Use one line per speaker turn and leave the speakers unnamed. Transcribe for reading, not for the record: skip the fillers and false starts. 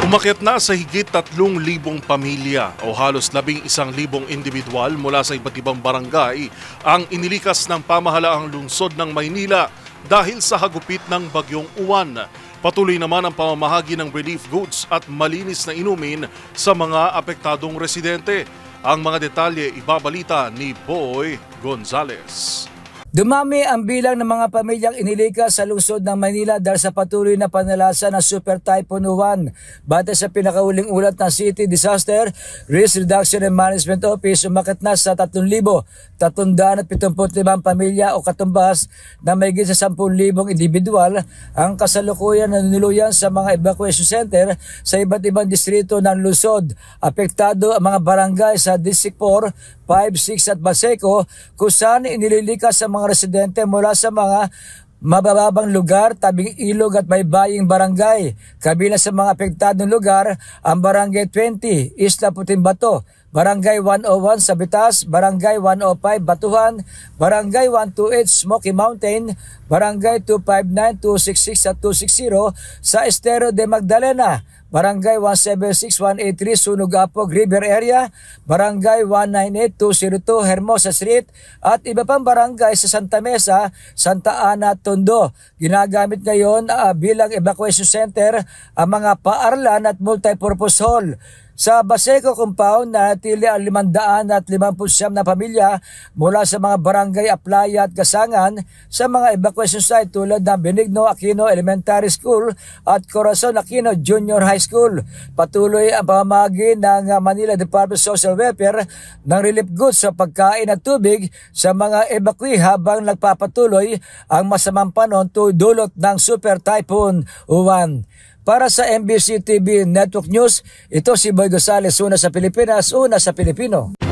Umakyat na sa higit 3,000 pamilya o halos 11,000 individual mula sa iba't ibang barangay ang inilikas ng pamahalaang lungsod ng Maynila dahil sa hagupit ng Bagyong Uwan. Patuloy naman ang pamamahagi ng relief goods at malinis na inumin sa mga apektadong residente. Ang mga detalye ibabalita ni Boy Gonzales.
Dumami ang bilang ng mga pamilyang inilikas sa lungsod ng Manila dahil sa patuloy na panalasa ng Super Typhoon Uwan. Batay sa pinakauling ulat ng City Disaster Risk Reduction and Management Office, umakyat na sa 3,375 pamilya o katumbas na may higit sa 10,000 individual ang kasalukuyan na niluluyan sa mga evacuation center sa iba't ibang distrito ng lungsod. Apektado ang mga barangay sa District 4, 5, 6 at Baseco kung saan inililikas sa mga residente mula sa mga mabababang lugar, tabing ilog at baybaying barangay. Kabilang sa mga apektadong lugar ang Barangay 20, Isla Puting Bato, Barangay 101 Sabitas, Barangay 105 Batuhan, Barangay 128 Smoky Mountain, Barangay 259, 266 at 260 sa Estero de Magdalena, Barangay 176, 183 Sunog Apog River Area, Barangay 198, 202 Hermosa Street at iba pang barangay sa Santa Mesa, Santa Ana, Tondo. Ginagamit ngayon bilang evacuation center ang mga paaralan at multipurpose hall. Sa Baseco Compound, nanatili ang 559 na pamilya mula sa mga barangay Aplaya at Gasangan sa mga evacuation site tulad ng Benigno Aquino Elementary School at Corazon Aquino Junior High School. Patuloy ang pamamahagi ng Manila Department of Social Welfare ng relief goods sa pagkain at tubig sa mga evacuee habang nagpapatuloy ang masamang panahon dulot ng Super Typhoon Uwan. Para sa MBC TV Network News, ito si Boy Gonzales, una sa Pilipinas, una sa Pilipino.